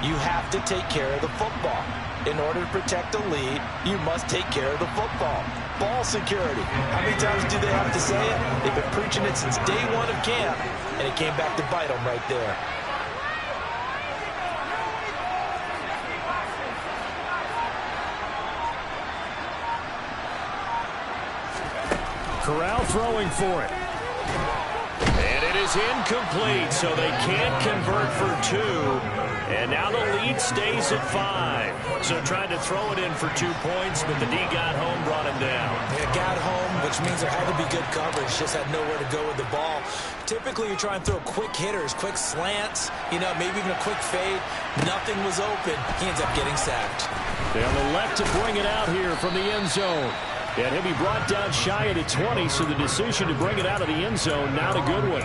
You have to take care of the football. In order to protect a lead, you must take care of the football. Ball security. How many times do they have to say it? They've been preaching it since day 1 of camp, and it came back to bite them right there. Corral throwing for it. And it is incomplete, so they can't convert for 2. And now the lead stays at 5. So tried to throw it in for 2 points, but the D got home, brought him down. Yeah, got home, which means there had to be good coverage. Just had nowhere to go with the ball. Typically, you try and throw quick hitters, quick slants, maybe even a quick fade. Nothing was open. He ends up getting sacked. They on the left to bring it out here from the end zone. And he'll be brought down shy at a 20, so the decision to bring it out of the end zone, not a good one.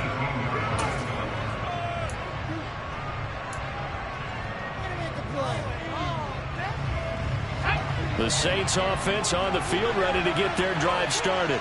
The Saints offense on the field ready to get their drive started.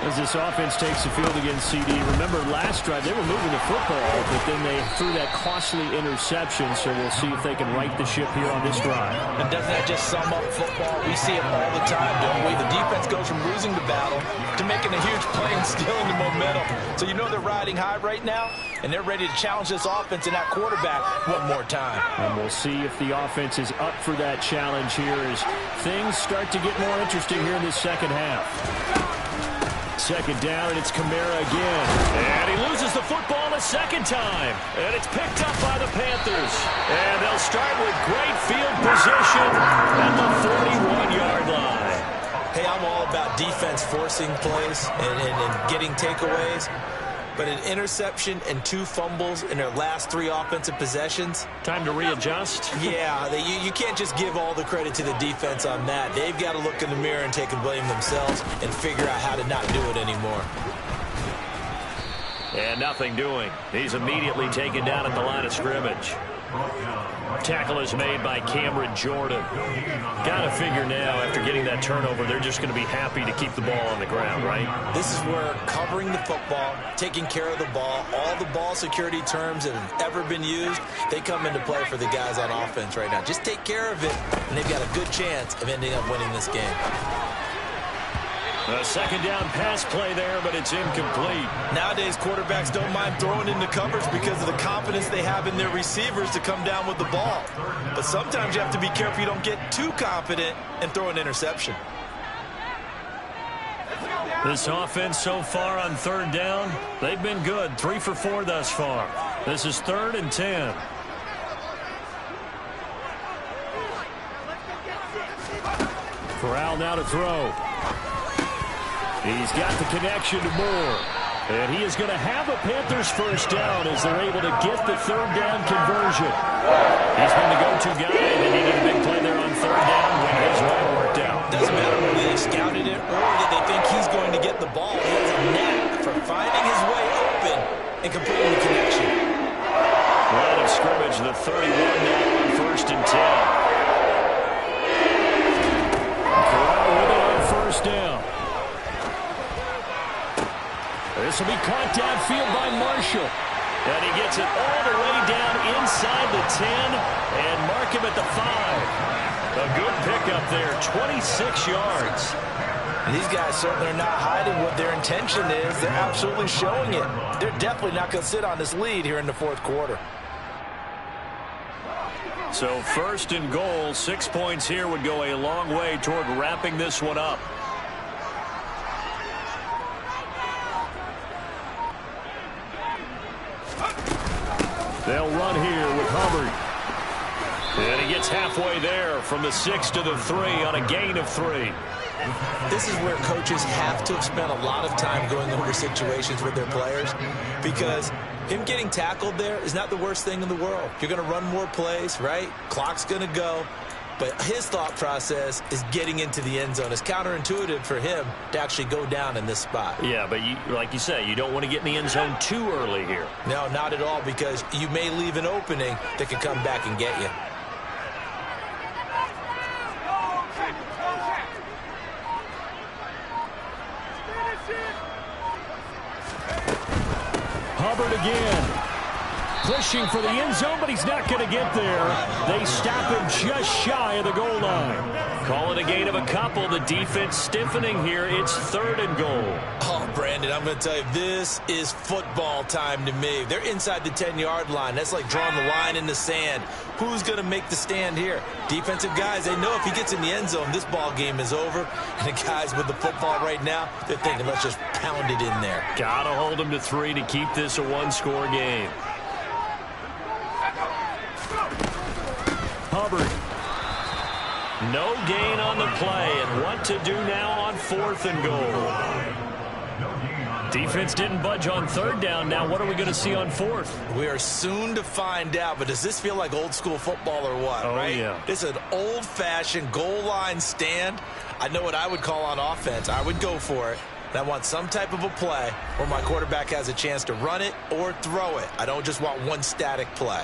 As this offense takes the field against CD. Remember, last drive, they were moving the football, but then they threw that costly interception, so we'll see if they can right the ship here on this drive. And doesn't that just sum up football? We see it all the time, don't we? The defense goes from losing the battle to making a huge play and stealing the momentum. So you know they're riding high right now, and they're ready to challenge this offense and that quarterback one more time. And we'll see if the offense is up for that challenge here as things start to get more interesting here in this second half. Second down, and it's Kamara again. And he loses the football a second time. And it's picked up by the Panthers. And they'll start with great field position at the 41-yard line. Hey, I'm all about defense forcing plays and getting takeaways. But an interception and 2 fumbles in their last 3 offensive possessions. Time to readjust. Yeah, you can't just give all the credit to the defense on that. They've got to look in the mirror and take a blame themselves and figure out how to not do it anymore. And nothing doing. He's immediately taken down at the line of scrimmage. Tackle is made by Cameron Jordan. Got to figure now, after getting that turnover, they're just going to be happy to keep the ball on the ground, right? This is where covering the football, taking care of the ball, all the ball security terms that have ever been used, they come into play for the guys on offense right now. Just take care of it, and they've got a good chance of ending up winning this game. A second down pass play there, but it's incomplete. Nowadays, quarterbacks don't mind throwing into coverage because of the confidence they have in their receivers to come down with the ball. But sometimes you have to be careful you don't get too confident and throw an interception. This offense so far on third down, they've been good. 3 for 4 thus far. This is 3rd and 10. Corral now to throw. He's got the connection to Moore. And he is going to have a Panthers first down as they're able to get the third down conversion. He's been the go-to guy. They needed a big play there on third down when his way worked out. Doesn't matter whether they scouted it or that they think he's going to get the ball. He has a knack for finding his way open and completing the connection. Line of scrimmage, the 31 now on 1st and 10. Corral with it on first down. This will be caught downfield by Marshall. And he gets it all the way down inside the 10 and mark him at the 5. A good pickup there, 26 yards. And these guys certainly are not hiding what their intention is. They're absolutely showing it. They're definitely not going to sit on this lead here in the 4th quarter. So 1st and goal, 6 points here would go a long way toward wrapping this one up. They'll run here with Hubbard. And he gets halfway there from the 6 to the 3 on a gain of 3. This is where coaches have to have spent a lot of time going over situations with their players, because him getting tackled there is not the worst thing in the world. You're going to run more plays, right? Clock's going to go. But his thought process is getting into the end zone. It's counterintuitive for him to actually go down in this spot. Yeah, but like you say, you don't want to get in the end zone too early here. No, not at all, because you may leave an opening that could come back and get you. Hubbard again. Pushing for the end zone, but he's not going to get there. They stop him just shy of the goal line. Call it a gain of a couple. The defense stiffening here. It's 3rd and goal. Oh, Brandon, I'm going to tell you, this is football time to me. They're inside the 10-yard line. That's like drawing the line in the sand. Who's going to make the stand here? Defensive guys, they know if he gets in the end zone, this ball game is over. And the guys with the football right now, they're thinking, let's just pound it in there. Got to hold him to 3 to keep this a one-score game. Hubbard. No gain on the play, and what to do now on 4th and goal. Defense didn't budge on 3rd down. Now what are we going to see on 4th? We are soon to find out, but does this feel like old school football or what? Oh, right? Yeah. This is an old-fashioned goal line stand. I know what I would call on offense. I would go for it. And I want some type of a play where my quarterback has a chance to run it or throw it. I don't just want one static play.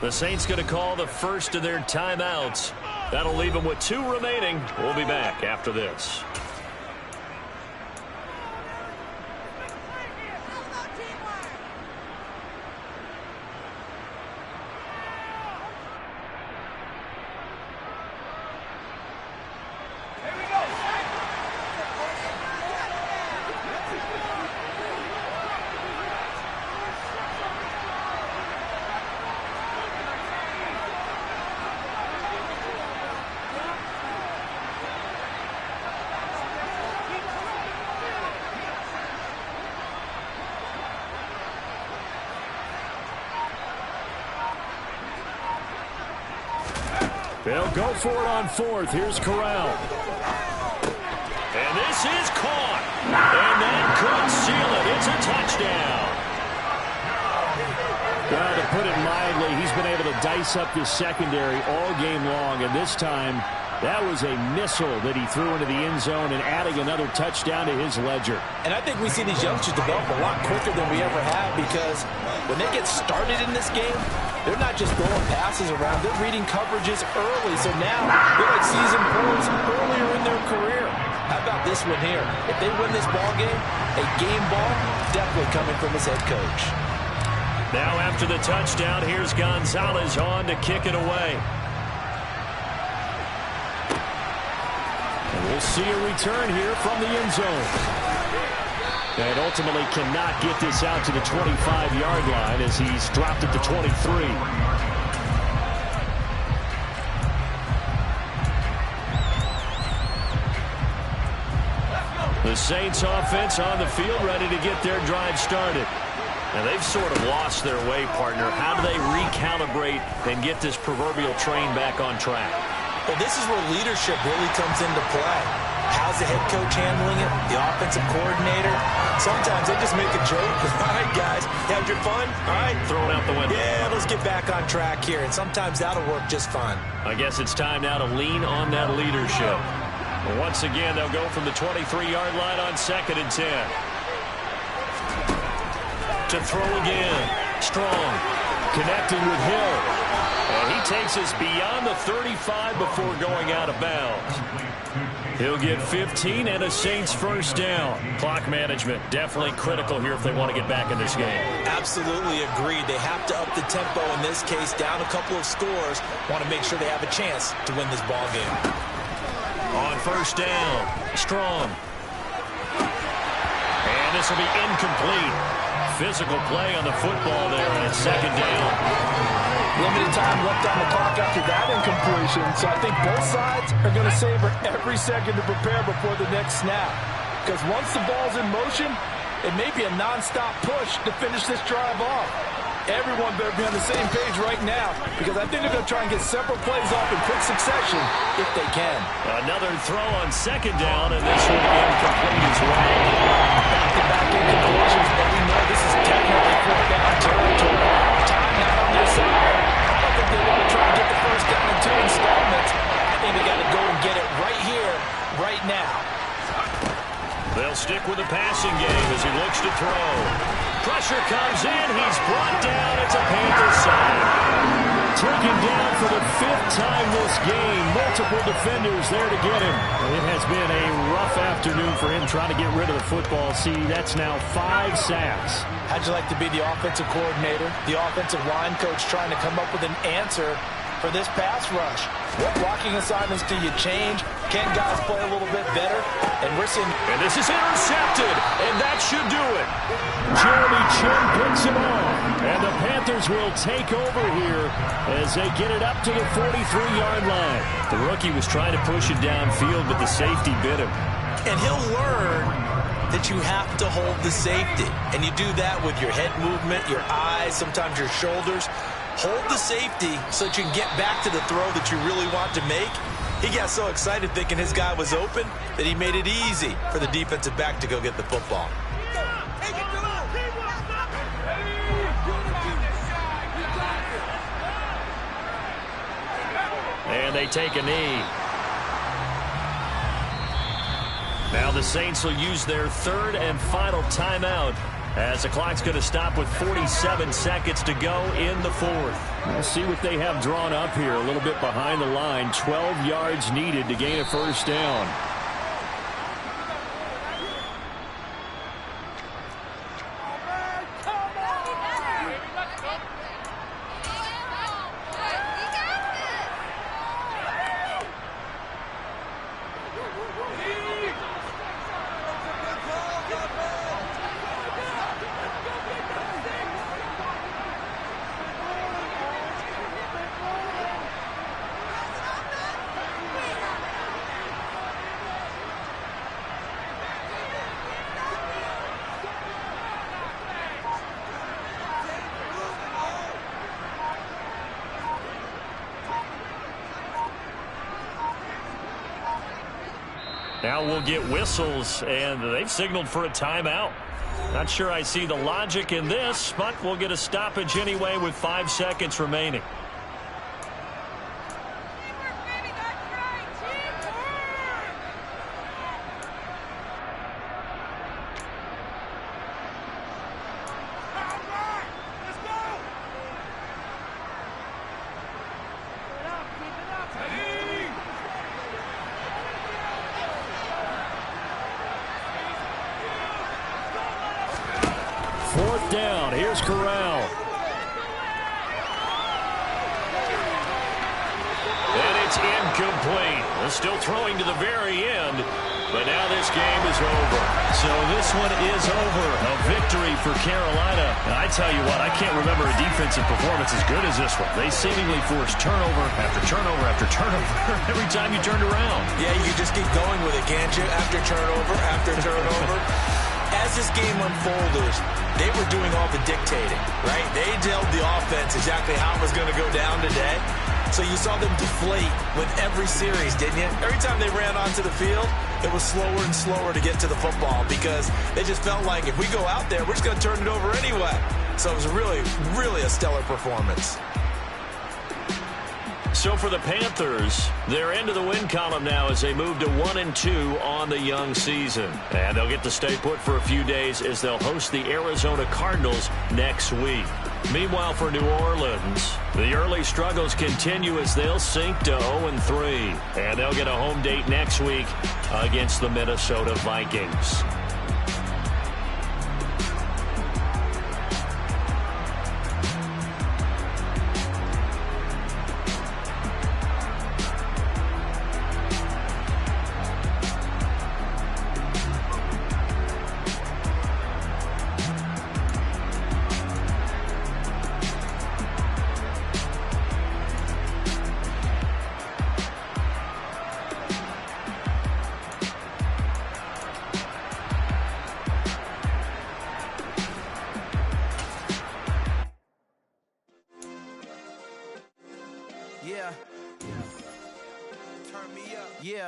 The Saints going to call the first of their timeouts. That'll leave them with 2 remaining. We'll be back after this. They'll go for it on 4th. Here's Corral. And this is caught. And that could seal it. It's a touchdown. Well, to put it mildly, he's been able to dice up this secondary all game long. And this time, that was a missile that he threw into the end zone and adding another touchdown to his ledger. And I think we see these youngsters develop a lot quicker than we ever have, because when they get started in this game, they're not just throwing passes around. They're reading coverages early. So now they're like seasoned pros earlier in their career. How about this one here? If they win this ball game, a game ball definitely coming from his head coach. Now after the touchdown, here's Gonzalez on to kick it away. And we'll see a return here from the end zone. And ultimately cannot get this out to the 25-yard line as he's dropped it to 23. The Saints offense on the field ready to get their drive started. And they've sort of lost their way, partner. How do they recalibrate and get this proverbial train back on track? Well, this is where leadership really comes into play. How's the head coach handling it? The offensive coordinator? Sometimes they just make a joke. All right, guys, you had your fun? All right. Throw it out the window. Yeah, let's get back on track here. And sometimes that'll work just fine. I guess it's time now to lean on that leadership. Well, once again, they'll go from the 23-yard line on 2nd and 10. To throw again. Strong. Connecting with Hill. And he takes us beyond the 35 before going out of bounds. He'll get 15 and a Saints first down. Clock management definitely critical here if they want to get back in this game. Absolutely agreed. They have to up the tempo in this case, down a couple of scores. Want to make sure they have a chance to win this ball game. On first down, Strong. And this will be incomplete. Physical play on the football there, and it's 2nd down. Limited time left on the clock after that incompletion, so I think both sides are going to savor every second to prepare before the next snap. Because once the ball's in motion, it may be a nonstop push to finish this drive off. Everyone better be on the same page right now, because I think they're going to try and get several plays off in quick succession if they can. Another throw on 2nd down, and this will be incomplete as well. Back-to-back incompletions, but we know this is definitely 4th down territory. Time out on their side. I don't think they want to try and get the first down in 2 installments. I think they got to go and get it right here, right now. They'll stick with the passing game as he looks to throw. Pressure comes in. He's brought down. It's a Panthers sack. Taken down for the 5th time this game. Multiple defenders there to get him. It has been a rough afternoon for him trying to get rid of the football. See, that's now 5 sacks. How'd you like to be the offensive coordinator, the offensive line coach trying to come up with an answer for this pass rush? What blocking assignments do you change? Can guys play a little bit better? And we're seeing... And this is intercepted, and that should do it. Jeremy Chinn picks him off, and the Panthers will take over here as they get it up to the 43-yard line. The rookie was trying to push it downfield, but the safety bit him. And he'll learn that you have to hold the safety. And you do that with your head movement, your eyes, sometimes your shoulders. Hold the safety so that you can get back to the throw that you really want to make. He got so excited thinking his guy was open that he made it easy for the defensive back to go get the football. And they take a knee. Now the Saints will use their 3rd and final timeout as the clock's going to stop with 47 seconds to go in the fourth. Let's see what they have drawn up here. A little bit behind the line. 12 yards needed to gain a first down. Now we'll get whistles, and they've signaled for a timeout. Not sure I see the logic in this, but we'll get a stoppage anyway with 5 seconds remaining. Fourth down. Here's Corral. And it's incomplete. They're still throwing to the very end, but now this game is over. So this one is over. A victory for Carolina. And I tell you what, I can't remember a defensive performance as good as this one. They seemingly forced turnover after turnover after turnover every time you turned around. Yeah, you just keep going with it, can't you? After turnover, after turnover. As this game unfolded, they were doing all the dictating, right? They told the offense exactly how it was going to go down today. So you saw them deflate with every series, didn't you? Every time they ran onto the field, it was slower and slower to get to the football because they just felt like if we go out there, we're just going to turn it over anyway. So it was really, really a stellar performance. So for the Panthers, they're into the win column now as they move to 1-2 on the young season. And they'll get to stay put for a few days as they'll host the Arizona Cardinals next week. Meanwhile, for New Orleans, the early struggles continue as they'll sink to 0-3. And they'll get a home date next week against the Minnesota Vikings. Yeah. Turn me up. Yeah.